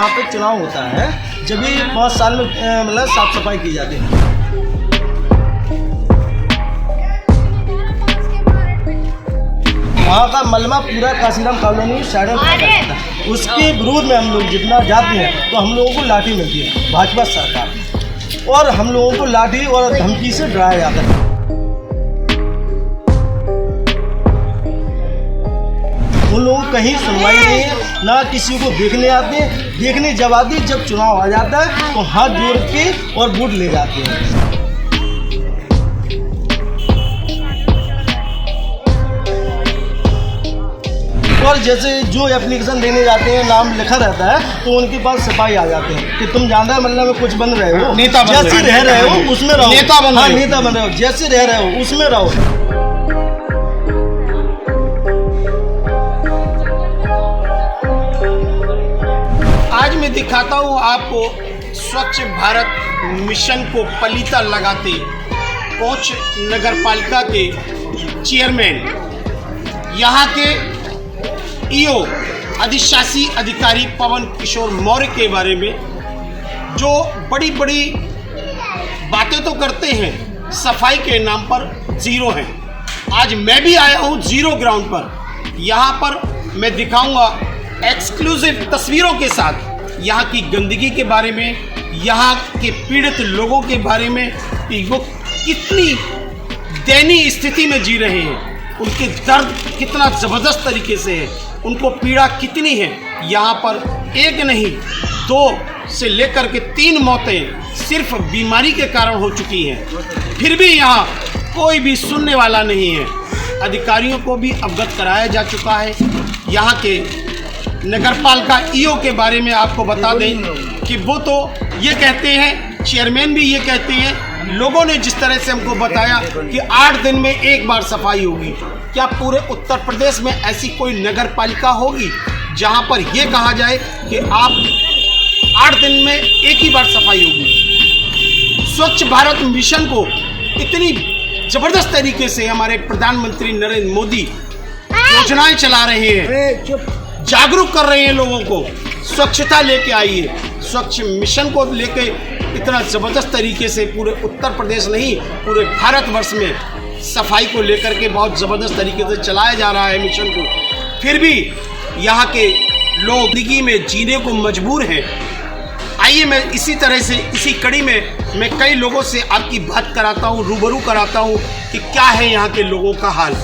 यहाँ पे चुनाव होता है जब भी 5 साल में मतलब साफ सफाई की जाती है। वहाँ का मलबा पूरा काशीराम कॉलोनी साइड में फैला रहता है। उसके विरोध में हम लोग जितना जाते हैं तो हम लोगों को लाठी मिलती है भाजपा सरकार, और हम लोगों को लाठी और धमकी से डराया जाता है। उन लोगों को कहीं सुनवाई नहीं है, ना किसी को देखने आते हैं। देखने जब आती जब चुनाव आ जाता है तो हाथ जोड़ के और वोट ले जाते हैं। और जैसे जो एप्लीकेशन देने जाते हैं नाम लिखा रहता है तो उनके पास सिपाही आ जाते हैं कि तुम जानते मतलब में कुछ बन रहे हो, नेता बन जैसे रह रहे हो उसमें रहो, नेता बन रहे हो, नेता बन रहे हो, जैसे रह रहे हो उसमें रहो। आज मैं दिखाता हूँ आपको स्वच्छ भारत मिशन को पलीता लगाते कोच नगर पालिका के चेयरमैन, यहाँ के ईओ अधिशासी अधिकारी पवन किशोर मौर्य के बारे में, जो बड़ी बड़ी बातें तो करते हैं, सफाई के नाम पर जीरो हैं। आज मैं भी आया हूँ जीरो ग्राउंड पर। यहाँ पर मैं दिखाऊंगा एक्सक्लूसिव तस्वीरों के साथ यहाँ की गंदगी के बारे में, यहाँ के पीड़ित लोगों के बारे में कि वो कितनी दयनीय स्थिति में जी रहे हैं, उनके दर्द कितना ज़बरदस्त तरीके से है, उनको पीड़ा कितनी है। यहाँ पर एक नहीं 2 से लेकर के 3 मौतें सिर्फ बीमारी के कारण हो चुकी हैं, फिर भी यहाँ कोई भी सुनने वाला नहीं है। अधिकारियों को भी अवगत कराया जा चुका है। यहाँ के नगरपालिका ईओ के बारे में आपको बता दें कि वो तो ये कहते हैं, चेयरमैन भी ये कहते हैं, लोगों ने जिस तरह से हमको बताया कि 8 दिन में एक बार सफाई होगी। क्या पूरे उत्तर प्रदेश में ऐसी कोई नगरपालिका होगी जहां पर यह कहा जाए कि आप 8 दिन में एक ही बार सफाई होगी? स्वच्छ भारत मिशन को इतनी जबरदस्त तरीके से हमारे प्रधानमंत्री नरेंद्र मोदी योजनाएं चला रहे हैं, जागरूक कर रहे हैं लोगों को, स्वच्छता लेके आई है। स्वच्छ मिशन को लेके इतना ज़बरदस्त तरीके से पूरे उत्तर प्रदेश नहीं पूरे भारतवर्ष में सफाई को लेकर के बहुत ज़बरदस्त तरीके से चलाया जा रहा है मिशन को, फिर भी यहाँ के लोग जिंदगी में जीने को मजबूर हैं। आइए मैं इसी तरह से इसी कड़ी में मैं कई लोगों से आपकी बात कराता हूँ, रूबरू कराता हूँ कि क्या है यहाँ के लोगों का हाल।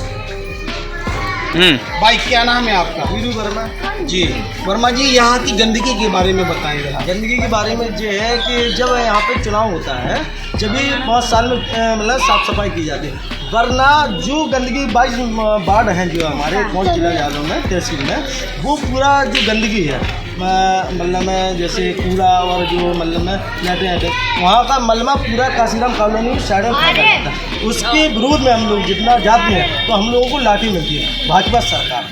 भाई क्या नाम है आपका? वीरू वर्मा जी। वर्मा जी, यहाँ की गंदगी के बारे में बताएंगे। गंदगी के बारे में ये है कि जब यहाँ पे चुनाव होता है जब भी 5 साल में मतलब साफ सफाई की जाती है, वरना जो गंदगी 22 वार्ड हैं जो हमारे 5 जिला यादव में तहसील में, वो पूरा जो गंदगी है मतलब में जैसे कूड़ा और जो मतलब में लैट्रिन वहाँ का मलबा पूरा काशीराम कॉलोनी साइड में फैला रहता है। उसके विरोध में हम लोग जितना जाते हैं तो हम लोगों को लाठी मिलती है भाजपा सरकार,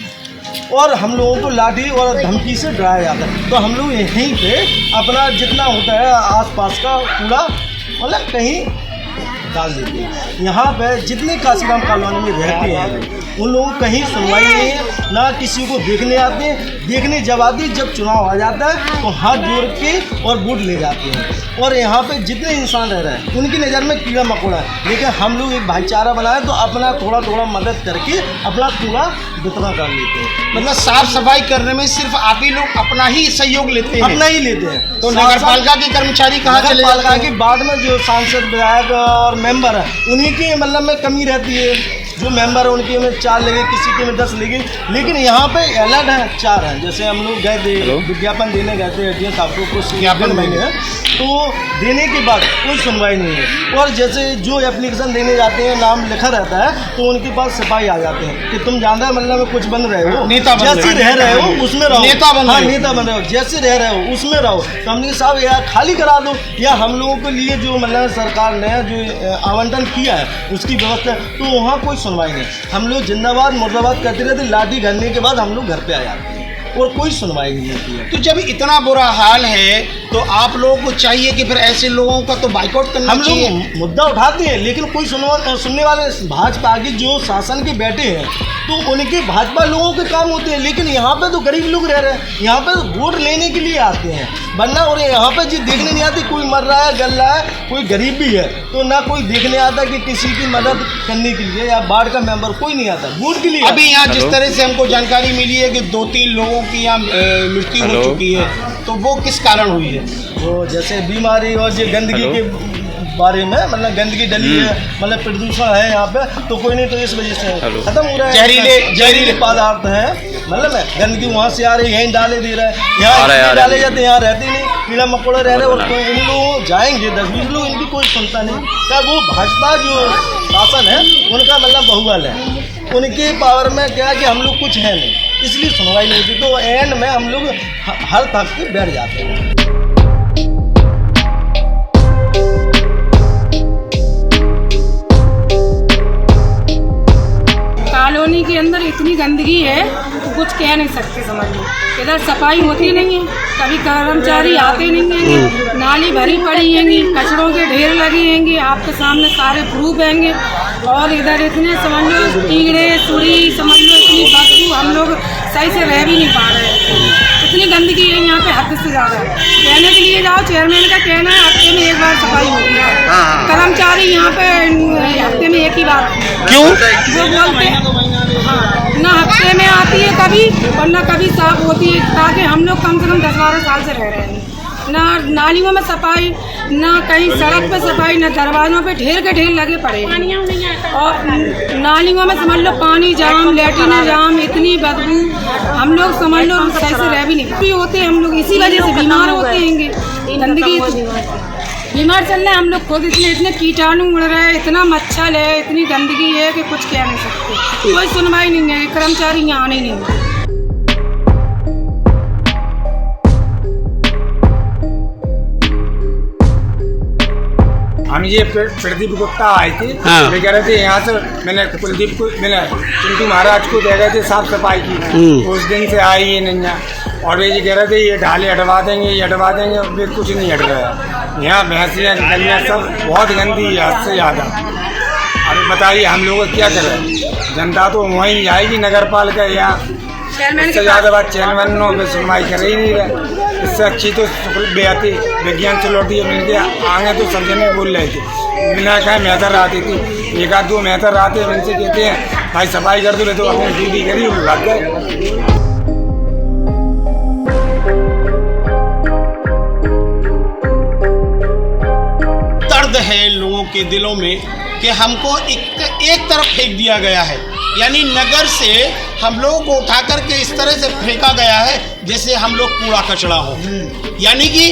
और हम लोगों को लाठी और धमकी से डराया जाता है। तो हम लोग यहीं पे अपना जितना होता है आसपास का कूड़ा मतलब कहीं डाल देते हैं। यहाँ पे जितने काशीराम कॉलोनी में रहते हैं उन लोगों को कहीं सुनवाई नहीं है, ना किसी को देखने आते हैं। देखने जब आती जब चुनाव आ जाता है तो हाथ जोड़ के और वोट ले जाते हैं। और यहाँ पे जितने इंसान रह रहे हैं उनकी नज़र में कीड़ा मकोड़ा है, लेकिन हम लोग एक भाईचारा बनाए तो अपना थोड़ा थोड़ा मदद करके अपना कूड़ा वितरण कर लेते हैं। मतलब साफ सफाई करने में सिर्फ आप ही लोग अपना ही सहयोग लेते हैं? अपना ही लेते हैं। तो नगरपालिका के कर्मचारी कहाँ चले जाते हैं? के बाद में जो सांसद विधायक और मेंबर है उन्हीं की मतलब में कमी रहती है। जो मेंबर है उनके में 4 लगे, किसी के में 10 लगे, लेकिन यहाँ पे अलग है 4 हैं। जैसे हम लोग गए थे विज्ञापन देने गए थे एडीएम साहब को, कुछ विज्ञापन देने तो देने के बाद कोई सुनवाई नहीं है। और जैसे जो एप्लीकेशन देने जाते हैं नाम लिखा रहता है तो उनके पास सिपाही आ जाते हैं कि तुम जानते मतलब में कुछ बन रहे हो, नेता जैसे रह रहे हो उसमें रहो, नेता बन रहे हो, जैसे रह रहे हो उसमें रहो। तो हमने साहब या खाली करा दो, या हम लोगों के लिए जो मतलब सरकार ने जो आवंटन किया है उसकी व्यवस्था, तो वहाँ कोई सुनवाई नहीं। हम लोग जिंदाबाद मुर्दाबाद करते रहते, लाठी घरने के बाद हम लोग घर पे आ जाते हैं और कोई सुनवाई नहीं होती है। तो जब इतना बुरा हाल है तो आप लोगों को चाहिए कि फिर ऐसे लोगों का तो बाइकआउट करना हम चाहिए। लोग मुद्दा उठाते हैं, लेकिन कोई सुनने वाले भाजपा के जो शासन के बैठे हैं तो उनके भाजपा लोगों के काम होते हैं, लेकिन यहाँ पे तो गरीब लोग रह रहे हैं, यहाँ पे वोट लेने के लिए आते हैं, वरना और यहाँ पे जी देखने नहीं आती, कोई मर रहा है गल रहा है, कोई गरीब भी है तो ना कोई देखने आता कि किसी की मदद करने के लिए, या वार्ड का मेंबर कोई नहीं आता वोट के लिए। अभी यहाँ जिस तरह से हमको जानकारी मिली है कि 2-3 लोगों की यहाँ मृत्यु हो चुकी है, तो वो किस कारण हुई है? वो जैसे बीमारी और ये गंदगी के बारे में, मतलब गंदगी डली है, मतलब प्रदूषण है यहाँ पे, तो कोई नहीं तो इस वजह से खत्म हो रहा है। जहरीले पदार्थ है, मतलब गंदगी वहाँ से आ रही है, यहीं डाले दे रहा है, यहाँ डाले जाते, यहाँ रहते नहीं, कीड़ा मकोड़ा रह रहे, और इन लोग जाएंगे 10-20 लोग, इनकी कोई सुनता नहीं। क्या वो भाजपा जो शासन है उनका मतलब बहुबल है, उनके पावर में क्या कि हम लोग कुछ है नहीं, इसलिए सुनवाई नहीं होती, तो एंड में हम लोग हर तक के बैठ जाते हैं। कॉलोनी के अंदर इतनी गंदगी है तो कुछ कह नहीं सकते, समझ लो। इधर सफाई होती नहीं है, कभी कर्मचारी आते नहीं हैं, नाली भरी पड़ी हैंगी, कचरों के ढेर लगे हैंगे, आपके सामने सारे प्रूफ हैंगे, और इधर इतने समझ लो कीड़े सुड़ी, समझ लो इतनी बदबू, हम लोग सही से रह भी नहीं पा रहे हैं, इतनी गंदगी है यहाँ पे हद से ज़्यादा। कहने के लिए जाओ, चेयरमैन का कहना है हफ्ते में एक बार सफाई होती है, कर्मचारी यहाँ पे हफ्ते में एक ही बार, क्यों? वो बोलते हैं हाँ, ना हफ्ते में आती है कभी, और ना कभी साफ होती है, ताकि हम लोग कम से कम 10-12 साल से रह रहे हैं, ना नालियों में सफाई, ना कहीं सड़क पे सफाई, ना दरवाजों पे ढेर के ढेर लगे पड़े हैं, और नालियों में समझ लो पानी जाम, लैट्रिन जाम, इतनी बदबू, हम लोग समझ लो सही से रह भी नहीं होते, हम लोग इसी वजह से बीमार होते हैं, गंदगी बीमार चल रहे हैं हम लोग खुद, इतने कीटाणु उड़ रहे हैं, इतना मच्छर है, इतनी गंदगी है कि कुछ कह नहीं सकते, कोई सुनवाई नहीं है, कर्मचारी यहाँ आने नहीं है। हम ये प्रदीप गुप्ता आए थे, वे कह रहे थे यहाँ से, मैंने कुलदीप को, मैंने चिंटू महाराज को दे गए थे साफ सफाई की, उस दिन से आई ये नहीं, और वे ये कह रहे थे ये ढाले हटवा देंगे, ये हटवा देंगे, वे कुछ नहीं हट रहा। यहाँ भैंसियाँ गलियाँ सब बहुत गंदी है, हद से ज़्यादा। अरे बताइए हम लोग क्या करें, जनता तो वहीं आएगी नगर पालिका, यहाँ इससे ज़्यादा बात चेयरमैन में सुनवाई कर ही नहीं रहे, इससे अच्छी तो बेहती विज्ञान चुनौती मिल गया, आगे तो सब जने बोल रहे थे, बिना कहे मेहतर आती थी, 1-2 मेहतर आते हैं, इनसे कहते हैं भाई सफाई कर दो, तो अपनी ड्यूटी करी भाग गए। दर्द है लोगों के दिलों में कि हमको एक तरफ फेंक दिया गया है, यानी नगर से हम लोगों को उठा करके इस तरह से फेंका गया है जैसे हम लोग कूड़ा कचड़ा हो, यानी कि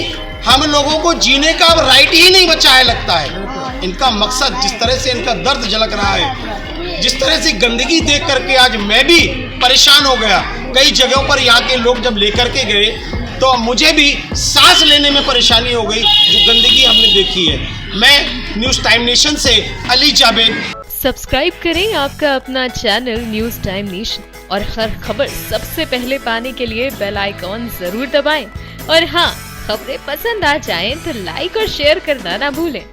हम लोगों को जीने का अब राइट ही नहीं बचा है लगता है। इनका मकसद, जिस तरह से इनका दर्द झलक रहा है, जिस तरह से गंदगी देख करके आज मैं भी परेशान हो गया। कई जगहों पर यहाँ के लोग जब लेकर के गए तो मुझे भी सांस लेने में परेशानी हो गई, जो गंदगी हमने देखी है। मैं न्यूज़ टाइम नेशन से अली जावेद। सब्सक्राइब करें आपका अपना चैनल न्यूज़ टाइम नेशन, और हर खबर सबसे पहले पाने के लिए बेल आइकॉन जरूर दबाएं। और हाँ, खबरें पसंद आ जाएं तो लाइक और शेयर करना ना भूलें।